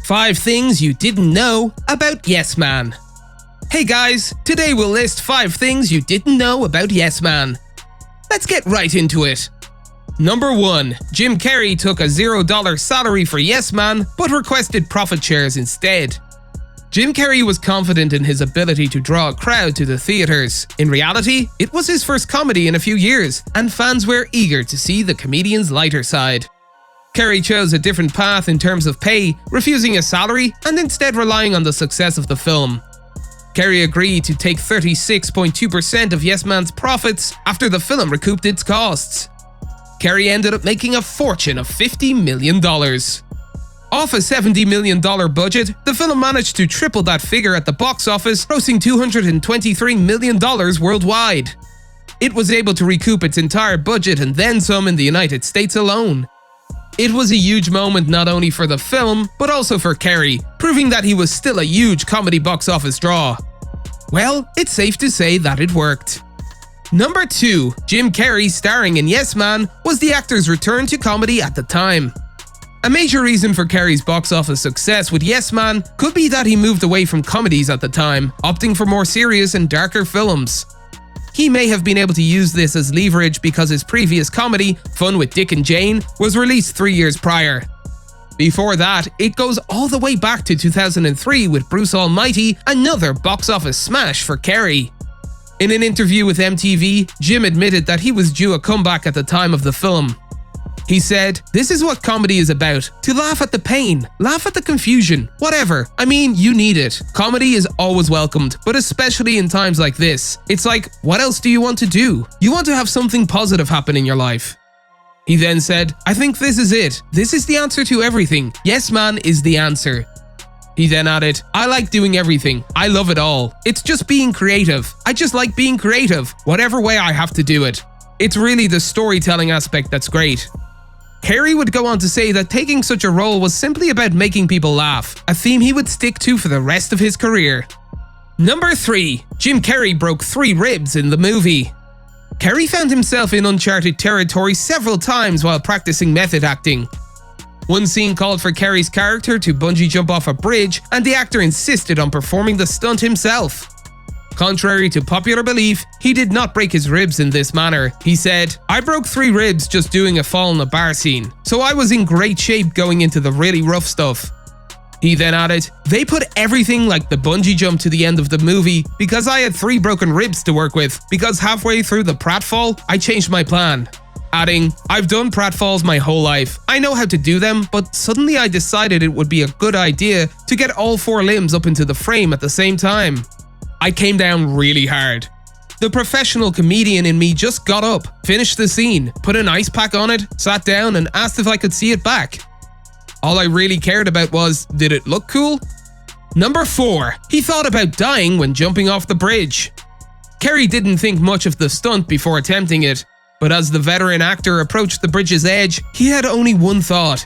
5 things you didn't know about Yes Man. Hey guys, today we'll list 5 things you didn't know about Yes Man. Let's get right into it. Number 1. Jim Carrey took a $0 salary for Yes Man, but requested profit shares instead. Jim Carrey was confident in his ability to draw a crowd to the theaters. In reality, it was his first comedy in a few years, and fans were eager to see the comedian's lighter side. Carrey chose a different path in terms of pay, refusing a salary and instead relying on the success of the film. Carrey agreed to take 36.2% of Yes Man's profits after the film recouped its costs. Carrey ended up making a fortune of $50 million. Off a $70 million budget, the film managed to triple that figure at the box office, grossing $223 million worldwide. It was able to recoup its entire budget and then some in the United States alone. It was a huge moment not only for the film, but also for Carrey, proving that he was still a huge comedy box office draw. Well, it's safe to say that it worked. Number 2. Jim Carrey starring in Yes Man was the actor's return to comedy at the time. A major reason for Carrey's box office success with Yes Man could be that he moved away from comedies at the time, opting for more serious and darker films. He may have been able to use this as leverage because his previous comedy, Fun with Dick and Jane, was released 3 years prior. Before that, it goes all the way back to 2003 with Bruce Almighty, another box office smash for Carrey. In an interview with MTV, Jim admitted that he was due a comeback at the time of the film. He said, "This is what comedy is about. To laugh at the pain, laugh at the confusion, whatever. I mean, you need it. Comedy is always welcomed, but especially in times like this. It's like, what else do you want to do? You want to have something positive happen in your life." He then said, "I think this is it. This is the answer to everything. Yes Man is the answer." He then added, "I like doing everything. I love it all. It's just being creative. I just like being creative, whatever way I have to do it. It's really the storytelling aspect that's great." Carrey would go on to say that taking such a role was simply about making people laugh, a theme he would stick to for the rest of his career. Number 3. Jim Carrey broke 3 ribs in the movie. Carrey found himself in uncharted territory several times while practicing method acting. One scene called for Carrey's character to bungee jump off a bridge, and the actor insisted on performing the stunt himself. Contrary to popular belief, he did not break his ribs in this manner. He said, "I broke 3 ribs just doing a fall in a bar scene, so I was in great shape going into the really rough stuff." He then added, "They put everything like the bungee jump to the end of the movie because I had 3 broken ribs to work with, because halfway through the pratfall, I changed my plan." Adding, "I've done pratfalls my whole life. I know how to do them, but suddenly I decided it would be a good idea to get all 4 limbs up into the frame at the same time. I came down really hard. The professional comedian in me just got up, finished the scene, put an ice pack on it, sat down and asked if I could see it back. All I really cared about was, did it look cool?" Number 4. He thought about dying when jumping off the bridge. Carrey didn't think much of the stunt before attempting it, but as the veteran actor approached the bridge's edge, he had only one thought.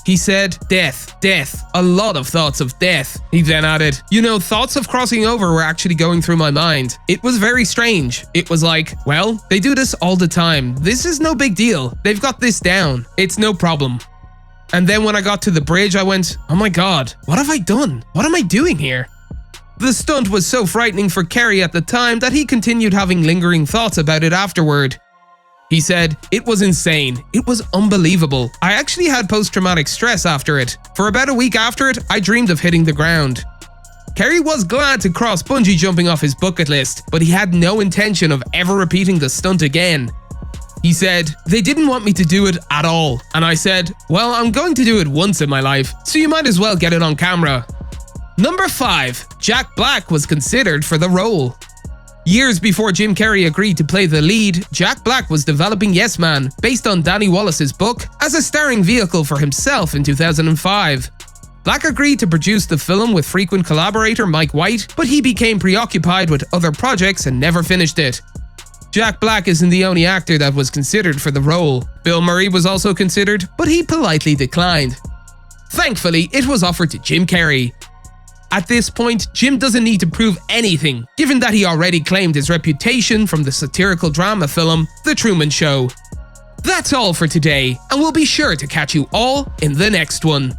He said, "Death, death, a lot of thoughts of death." He then added, "You know, thoughts of crossing over were actually going through my mind. It was very strange. It was like, well, they do this all the time. This is no big deal. They've got this down. It's no problem." And then when I got to the bridge, I went, "Oh my god, what have I done? What am I doing here?" The stunt was so frightening for Carrey at the time that he continued having lingering thoughts about it afterward. He said, "It was insane. It was unbelievable. I actually had post-traumatic stress after it. For about a week after it, I dreamed of hitting the ground." Carrey was glad to cross bungee jumping off his bucket list, but he had no intention of ever repeating the stunt again. He said, "They didn't want me to do it at all. And I said, well, I'm going to do it once in my life, so you might as well get it on camera." Number 5. Jack Black was considered for the role. Years before Jim Carrey agreed to play the lead, Jack Black was developing Yes Man, based on Danny Wallace's book, as a starring vehicle for himself in 2005. Black agreed to produce the film with frequent collaborator Mike White, but he became preoccupied with other projects and never finished it. Jack Black isn't the only actor that was considered for the role. Bill Murray was also considered, but he politely declined. Thankfully, it was offered to Jim Carrey. At this point, Jim doesn't need to prove anything, given that he already claimed his reputation from the satirical drama film The Truman Show. That's all for today, and we'll be sure to catch you all in the next one.